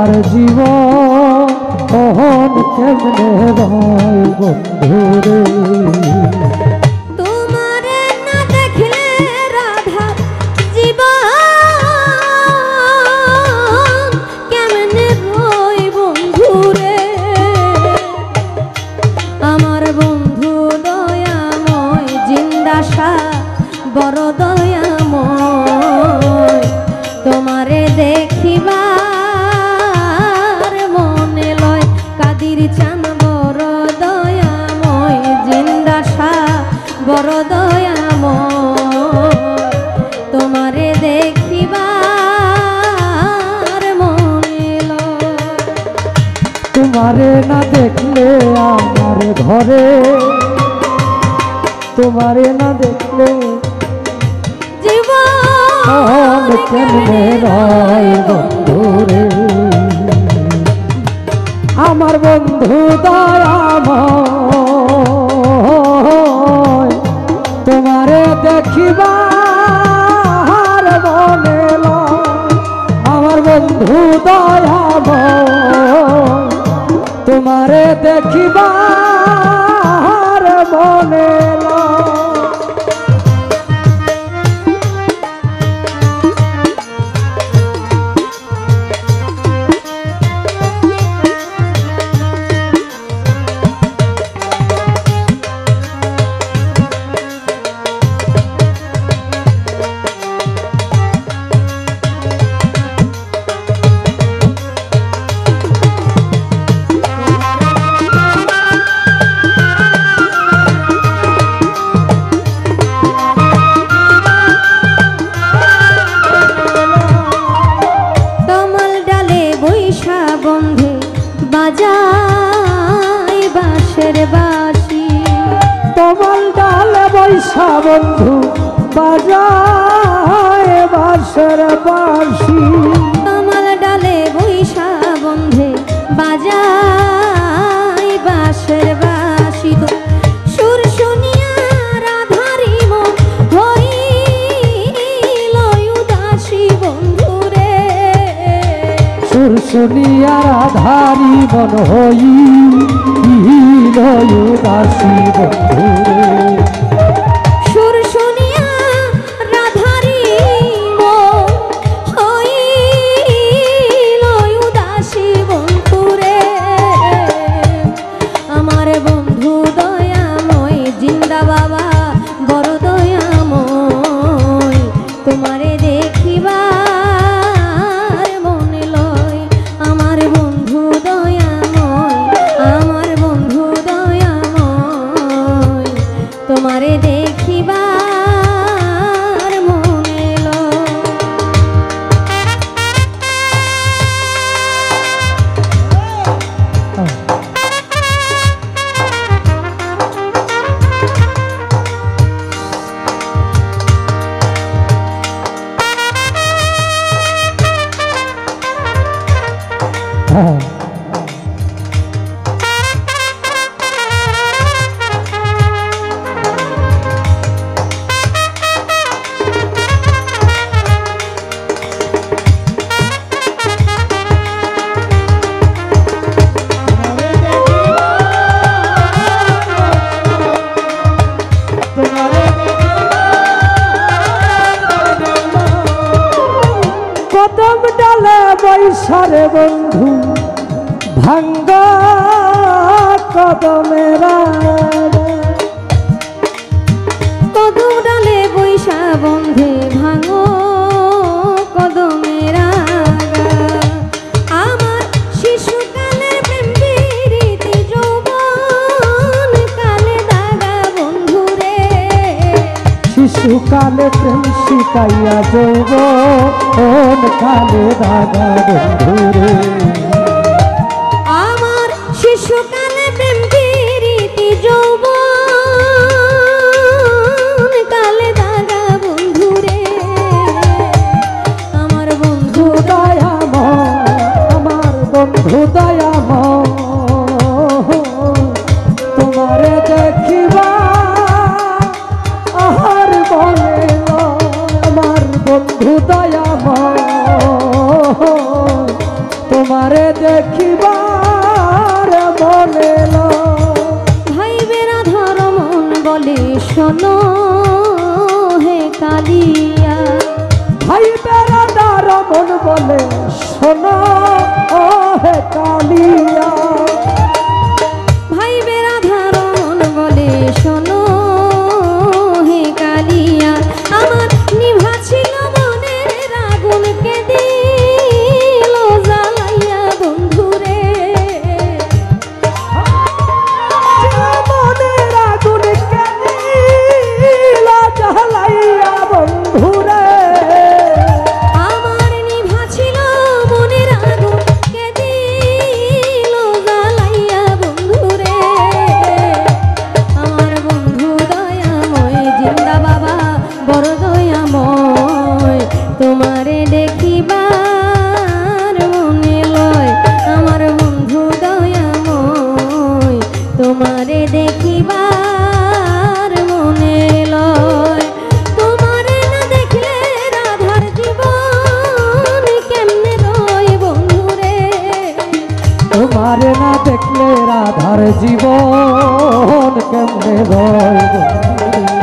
আমার জীবন কেমনে রয় বন্ধুরে। তোমারে না দেখলে রাধা জীবন কেমনে রয় বন্ধুরে। আমার বন্ধু দয়াময় জিন্দাসা বড় দয়াময়, তোমারে দেখিবার মনে লয় কাদির চান বড় দয়াময় জিন্দাসা বড় দয়াময়, তোমারে দেখিবার মনে লয়। তোমারে না দেখলে আমার ঘরে, তোমারে না দেখলে জীবন কেমনে রয় বন্ধুরে। আমার বন্ধু দয়াময় তোমারে দেখিবার মনে লয়। আমার বন্ধু দয়াময় তোমারে দেখিবার মনে লয়। বাজাই বাঁশের বাঁশি, তমাল ডালে বৈশা বন্ধু বাজায় বাঁশের বাঁশি। তমাল ডালে বৈশা বন্ধে বাজাই বাঁশের বাঁশি। সুর শুনিয়া রাধারি মন হইল উদাসী বন্ধুরে। সুর শুনিয়া রাধারি মন হইল উদাসী বন্ধুরে। সুর শুনিয়া রাধারি মন হইল উদাসী বন্ধুরে। আমার বন্ধু দয়াময় জিন্দা বাবা বড় দয়াময়, তোমারে দেখিবার মনে লয়। আমার বন্ধু দয়াময়, আমার বন্ধু দয়াময়, তোমারে দেখিবার মনে লয়। কদম ডালে বৈশারে বন্ধু ভাঙ্গা কদমেরা। কদম ডালে বৈশা বন্ধে ভাঙো কদমের আগা। আমার শিশুকালের প্রেম প্রীতি যৌবন কালে দাগা বন্ধুরে। শিশুকালে প্রেম শিখাইয়া যৌবন কালে দাগা বন্ধুরে। আমার শিশুকালে প্রেম প্রীতি যৌবন কালে দাগা বন্ধুরে। আমার বন্ধু দয়াময়, আমার বন্ধু দয়াময় তোমারে দেখিবা আহার বলে লয়। আমার বন্ধু দয়াময় তোমার তোমারে দেখিবার মনে ভাই বেড়া ধর মন বলে শোনো হে কালিয়া ভাই বেড়াদার মন বলে শোনো ও হে কালিয়া ভাই বেড়া ধর মন বলে শোনো হে কালিয়া আমার নিভা ছিল মনের আগুনকে দিল জ্বালাইয়া বন্ধুরে মনের আগুন কেনিলা জ্বালাইয়া বন্ধুরে আমার নিভা ছিল মনের আগুনকে দিল জ্বালাইয়া বন্ধুরে আমার বন্ধু দয়াময় জিন্দা বাবা বড় দয়াময় তোমারে দেখিবার মনে লয় আমার বন্ধু দয়াময় তোমারে দেখিবার মনে লয় তোমারে না দেখলে রাধার জীবন কেমনে রয় বন্ধুরে তোমারে না দেখলে রাধার জীবন কেমনে রয় বন্ধুরে।